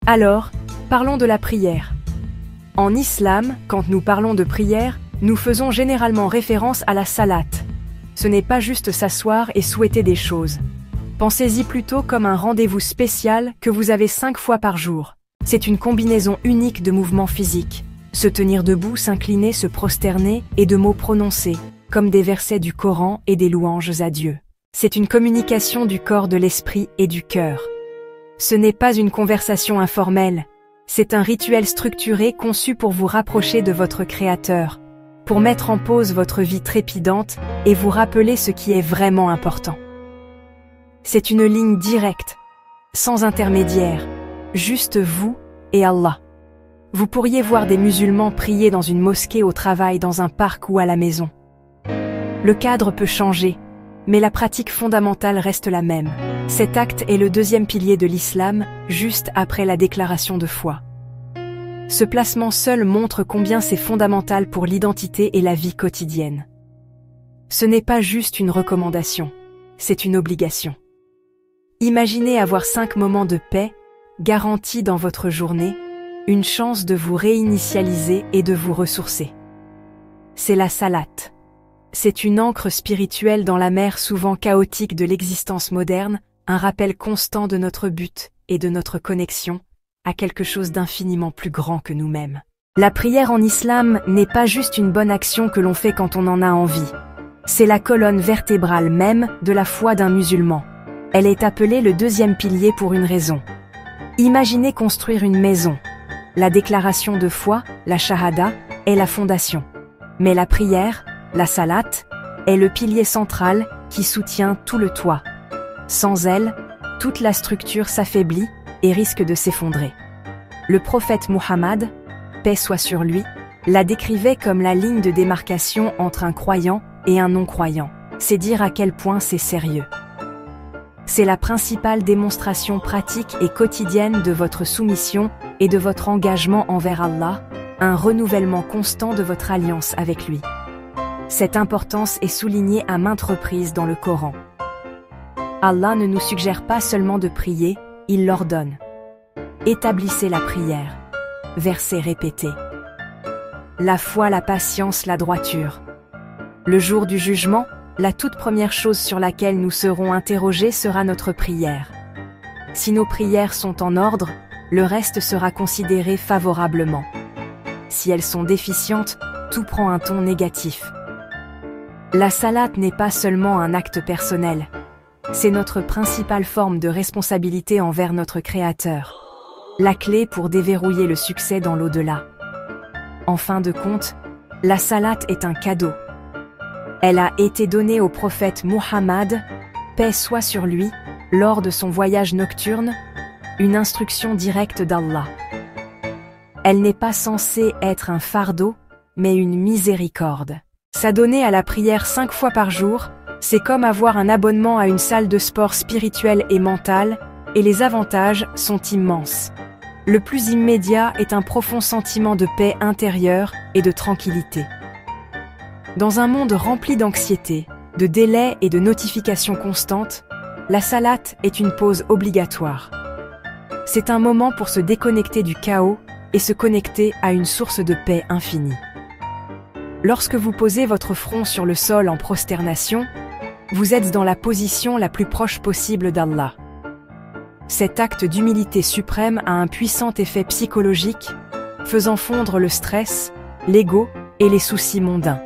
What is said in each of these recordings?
Alors, parlons de la prière. En islam, quand nous parlons de prière, nous faisons généralement référence à la salat. Ce n'est pas juste s'asseoir et souhaiter des choses. Pensez-y plutôt comme un rendez-vous spécial que vous avez 5 fois par jour. C'est une combinaison unique de mouvements physiques. Se tenir debout, s'incliner, se prosterner et de mots prononcés, comme des versets du Coran et des louanges à Dieu. C'est une communication du corps, de l'esprit et du cœur. Ce n'est pas une conversation informelle. C'est un rituel structuré conçu pour vous rapprocher de votre Créateur, pour mettre en pause votre vie trépidante et vous rappeler ce qui est vraiment important. C'est une ligne directe, sans intermédiaire, juste vous et Allah. Vous pourriez voir des musulmans prier dans une mosquée, au travail, dans un parc ou à la maison. Le cadre peut changer, mais la pratique fondamentale reste la même. Cet acte est le 2e pilier de l'islam, juste après la déclaration de foi. Ce placement seul montre combien c'est fondamental pour l'identité et la vie quotidienne. Ce n'est pas juste une recommandation, c'est une obligation. Imaginez avoir 5 moments de paix, garantis dans votre journée, une chance de vous réinitialiser et de vous ressourcer. C'est la salat. C'est une ancre spirituelle dans la mer souvent chaotique de l'existence moderne, un rappel constant de notre but et de notre connexion à quelque chose d'infiniment plus grand que nous-mêmes. La prière en islam n'est pas juste une bonne action que l'on fait quand on en a envie. C'est la colonne vertébrale même de la foi d'un musulman. Elle est appelée le 2e pilier pour une raison. Imaginez construire une maison. La déclaration de foi, la shahada, est la fondation. Mais la prière, la salat, est le pilier central qui soutient tout le toit. Sans elle, toute la structure s'affaiblit et risque de s'effondrer. Le prophète Muhammad, paix soit sur lui, la décrivait comme la ligne de démarcation entre un croyant et un non-croyant. C'est dire à quel point c'est sérieux. C'est la principale démonstration pratique et quotidienne de votre soumission et de votre engagement envers Allah, un renouvellement constant de votre alliance avec lui. Cette importance est soulignée à maintes reprises dans le Coran. Allah ne nous suggère pas seulement de prier, il l'ordonne. Établissez la prière. Versets répétés. La foi, la patience, la droiture. Le jour du jugement, la toute première chose sur laquelle nous serons interrogés sera notre prière. Si nos prières sont en ordre, le reste sera considéré favorablement. Si elles sont déficientes, tout prend un ton négatif. La salat n'est pas seulement un acte personnel. C'est notre principale forme de responsabilité envers notre Créateur. La clé pour déverrouiller le succès dans l'au-delà. En fin de compte, la salat est un cadeau. Elle a été donnée au prophète Muhammad, paix soit sur lui, lors de son voyage nocturne, une instruction directe d'Allah. Elle n'est pas censée être un fardeau, mais une miséricorde. S'adonner à la prière 5 fois par jour, c'est comme avoir un abonnement à une salle de sport spirituelle et mentale, et les avantages sont immenses. Le plus immédiat est un profond sentiment de paix intérieure et de tranquillité. Dans un monde rempli d'anxiété, de délais et de notifications constantes, la salat est une pause obligatoire. C'est un moment pour se déconnecter du chaos et se connecter à une source de paix infinie. Lorsque vous posez votre front sur le sol en prosternation, vous êtes dans la position la plus proche possible d'Allah. Cet acte d'humilité suprême a un puissant effet psychologique, faisant fondre le stress, l'ego et les soucis mondains.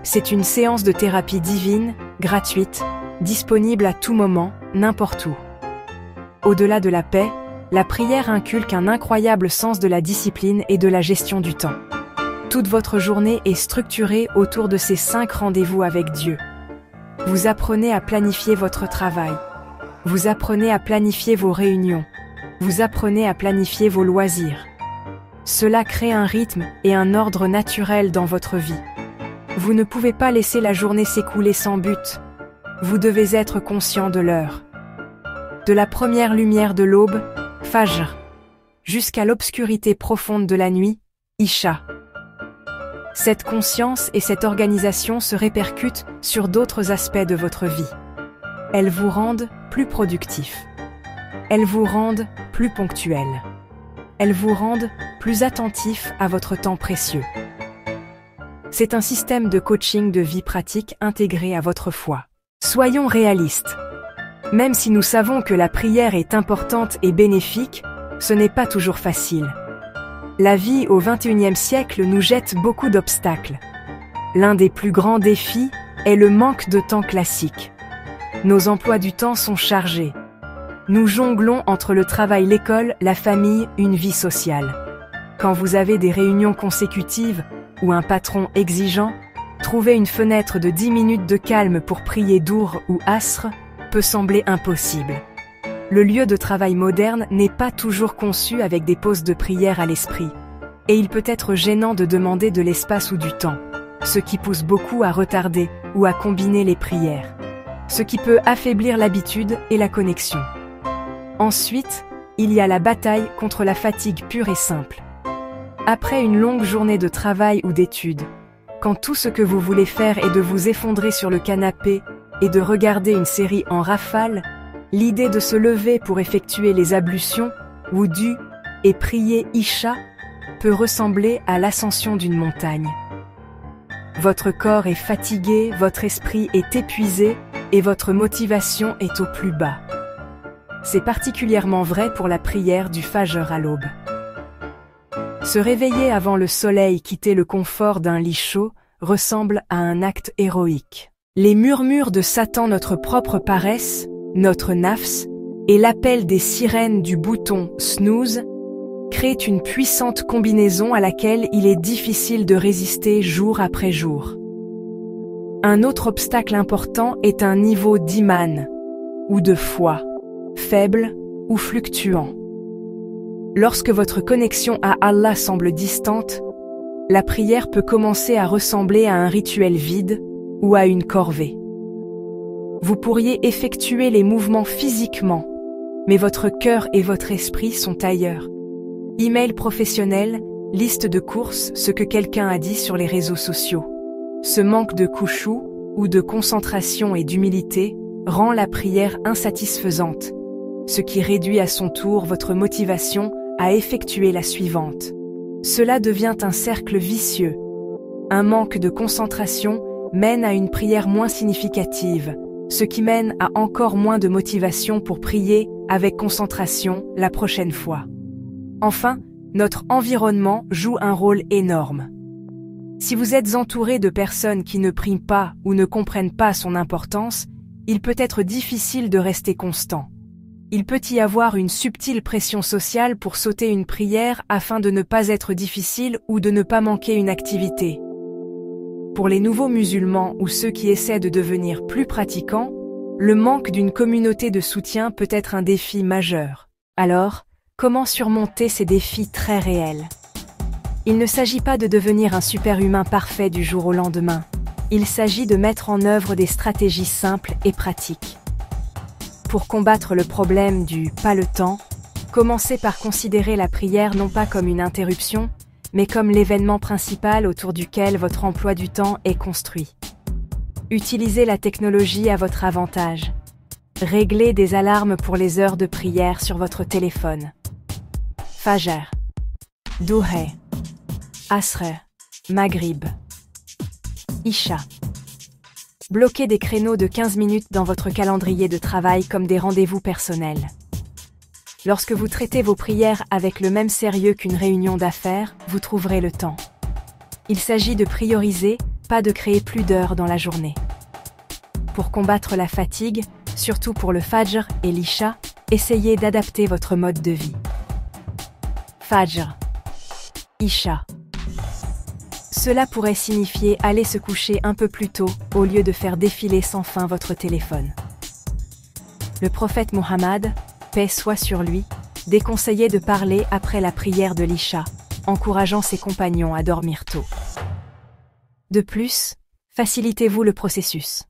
C'est une séance de thérapie divine, gratuite, disponible à tout moment, n'importe où. Au-delà de la paix, la prière inculque un incroyable sens de la discipline et de la gestion du temps. Toute votre journée est structurée autour de ces 5 rendez-vous avec Dieu. Vous apprenez à planifier votre travail. Vous apprenez à planifier vos réunions. Vous apprenez à planifier vos loisirs. Cela crée un rythme et un ordre naturel dans votre vie. Vous ne pouvez pas laisser la journée s'écouler sans but. Vous devez être conscient de l'heure. De la première lumière de l'aube, Fajr, jusqu'à l'obscurité profonde de la nuit, Isha. Cette conscience et cette organisation se répercutent sur d'autres aspects de votre vie. Elles vous rendent plus productif. Elles vous rendent plus ponctuel. elles vous rendent plus attentifs à votre temps précieux. C'est un système de coaching de vie pratique intégré à votre foi. Soyons réalistes. Même si nous savons que la prière est importante et bénéfique, ce n'est pas toujours facile. La vie au XXIe siècle nous jette beaucoup d'obstacles. L'un des plus grands défis est le manque de temps classique. Nos emplois du temps sont chargés. Nous jonglons entre le travail, l'école, la famille, une vie sociale. Quand vous avez des réunions consécutives ou un patron exigeant, trouver une fenêtre de 10 minutes de calme pour prier Dour ou Asr peut sembler impossible. Le lieu de travail moderne n'est pas toujours conçu avec des pauses de prière à l'esprit, et il peut être gênant de demander de l'espace ou du temps, ce qui pousse beaucoup à retarder ou à combiner les prières, ce qui peut affaiblir l'habitude et la connexion. Ensuite, il y a la bataille contre la fatigue pure et simple. Après une longue journée de travail ou d'études, quand tout ce que vous voulez faire est de vous effondrer sur le canapé et de regarder une série en rafale, l'idée de se lever pour effectuer les ablutions, wudu, et prier Isha peut ressembler à l'ascension d'une montagne. Votre corps est fatigué, votre esprit est épuisé et votre motivation est au plus bas. C'est particulièrement vrai pour la prière du Fajr à l'aube. Se réveiller avant le soleil, quitter le confort d'un lit chaud, ressemble à un acte héroïque. Les murmures de Satan, notre propre paresse, notre nafs, et l'appel des sirènes du bouton snooze créent une puissante combinaison à laquelle il est difficile de résister jour après jour. Un autre obstacle important est un niveau d'iman, ou de foi, faible ou fluctuant. Lorsque votre connexion à Allah semble distante, la prière peut commencer à ressembler à un rituel vide ou à une corvée. Vous pourriez effectuer les mouvements physiquement, mais votre cœur et votre esprit sont ailleurs. Email professionnel, liste de courses, ce que quelqu'un a dit sur les réseaux sociaux. Ce manque de khushu ou de concentration et d'humilité rend la prière insatisfaisante, ce qui réduit à son tour votre motivation à effectuer la suivante. Cela devient un cercle vicieux. Un manque de concentration mène à une prière moins significative, ce qui mène à encore moins de motivation pour prier avec concentration la prochaine fois. Enfin, notre environnement joue un rôle énorme. Si vous êtes entouré de personnes qui ne prient pas ou ne comprennent pas son importance, il peut être difficile de rester constant. Il peut y avoir une subtile pression sociale pour sauter une prière afin de ne pas être difficile ou de ne pas manquer une activité. Pour les nouveaux musulmans ou ceux qui essaient de devenir plus pratiquants, le manque d'une communauté de soutien peut être un défi majeur. Alors, comment surmonter ces défis très réels? Il ne s'agit pas de devenir un super-humain parfait du jour au lendemain. Il s'agit de mettre en œuvre des stratégies simples et pratiques. Pour combattre le problème du « pas le temps », commencez par considérer la prière non pas comme une interruption, mais comme l'événement principal autour duquel votre emploi du temps est construit. Utilisez la technologie à votre avantage. Réglez des alarmes pour les heures de prière sur votre téléphone. Fajr, Duha, Asr, Maghrib, Isha. Bloquez des créneaux de 15 minutes dans votre calendrier de travail comme des rendez-vous personnels. Lorsque vous traitez vos prières avec le même sérieux qu'une réunion d'affaires, vous trouverez le temps. Il s'agit de prioriser, pas de créer plus d'heures dans la journée. Pour combattre la fatigue, surtout pour le Fajr et l'Isha, essayez d'adapter votre mode de vie. Fajr, Isha. Cela pourrait signifier aller se coucher un peu plus tôt au lieu de faire défiler sans fin votre téléphone. Le prophète Mohammed, paix soit sur lui, déconseillait de parler après la prière de l'Isha, encourageant ses compagnons à dormir tôt. De plus, facilitez-vous le processus.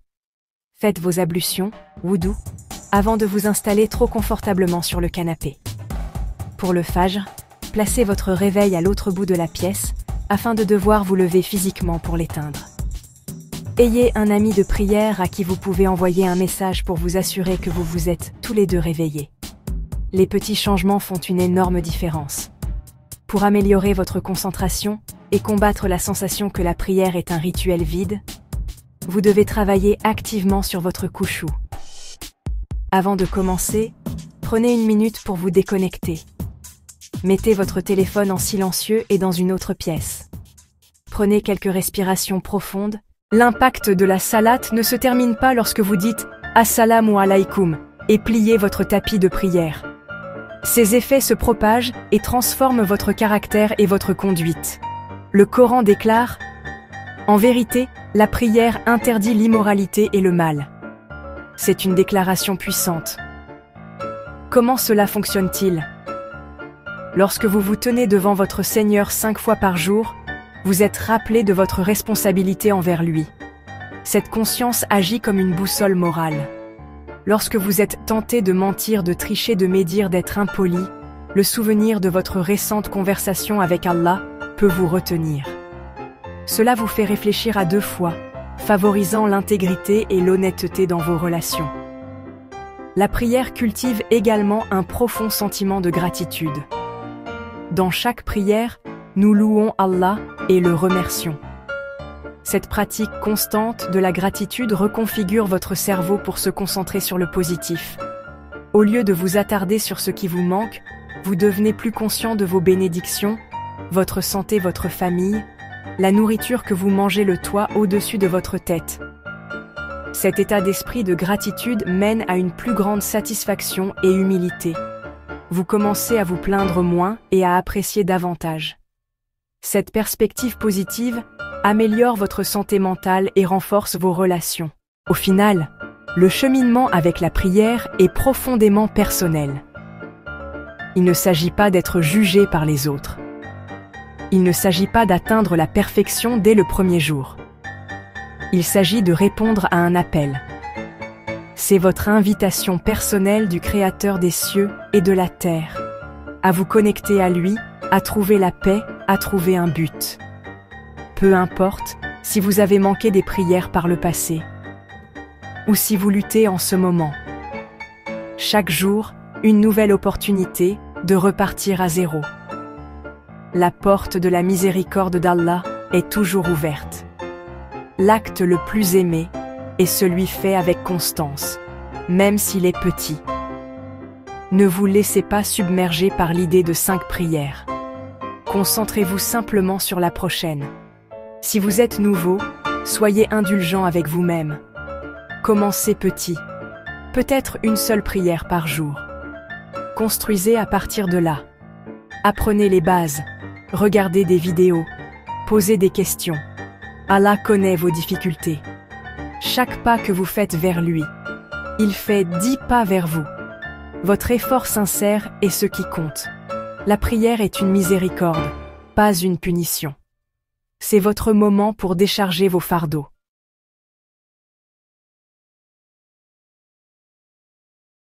Faites vos ablutions, wudu, avant de vous installer trop confortablement sur le canapé. Pour le Fajr, placez votre réveil à l'autre bout de la pièce, afin de devoir vous lever physiquement pour l'éteindre. Ayez un ami de prière à qui vous pouvez envoyer un message pour vous assurer que vous vous êtes tous les deux réveillés. Les petits changements font une énorme différence. Pour améliorer votre concentration et combattre la sensation que la prière est un rituel vide, vous devez travailler activement sur votre khushu. Avant de commencer, prenez une minute pour vous déconnecter. Mettez votre téléphone en silencieux et dans une autre pièce. Prenez quelques respirations profondes. L'impact de la salate ne se termine pas lorsque vous dites « Assalamu alaykoum » et pliez votre tapis de prière. Ces effets se propagent et transforment votre caractère et votre conduite. Le Coran déclare « En vérité, la prière interdit l'immoralité et le mal ». C'est une déclaration puissante. Comment cela fonctionne-t-il? Lorsque vous vous tenez devant votre Seigneur 5 fois par jour, vous êtes rappelé de votre responsabilité envers lui. Cette conscience agit comme une boussole morale. Lorsque vous êtes tenté de mentir, de tricher, de médire, d'être impoli, le souvenir de votre récente conversation avec Allah peut vous retenir. Cela vous fait réfléchir à 2 fois, favorisant l'intégrité et l'honnêteté dans vos relations. La prière cultive également un profond sentiment de gratitude. Dans chaque prière, nous louons Allah et le remercions. Cette pratique constante de la gratitude reconfigure votre cerveau pour se concentrer sur le positif. Au lieu de vous attarder sur ce qui vous manque, vous devenez plus conscient de vos bénédictions, votre santé, votre famille, la nourriture que vous mangez, le toit au-dessus de votre tête. Cet état d'esprit de gratitude mène à une plus grande satisfaction et humilité. Vous commencez à vous plaindre moins et à apprécier davantage. Cette perspective positive améliore votre santé mentale et renforce vos relations. Au final, le cheminement avec la prière est profondément personnel. Il ne s'agit pas d'être jugé par les autres. Il ne s'agit pas d'atteindre la perfection dès le premier jour. Il s'agit de répondre à un appel. C'est votre invitation personnelle du Créateur des cieux et de la terre, à vous connecter à lui, à trouver la paix, à trouver un but. Peu importe si vous avez manqué des prières par le passé, ou si vous luttez en ce moment. Chaque jour, une nouvelle opportunité de repartir à zéro. La porte de la miséricorde d'Allah est toujours ouverte. L'acte le plus aimé est celui fait avec constance, même s'il est petit. Ne vous laissez pas submerger par l'idée de 5 prières. Concentrez-vous simplement sur la prochaine. Si vous êtes nouveau, soyez indulgent avec vous-même. Commencez petit. Peut-être une seule prière par jour. Construisez à partir de là. Apprenez les bases. Regardez des vidéos. Posez des questions. Allah connaît vos difficultés. Chaque pas que vous faites vers lui, il fait 10 pas vers vous. Votre effort sincère est ce qui compte. La prière est une miséricorde, pas une punition. C'est votre moment pour décharger vos fardeaux.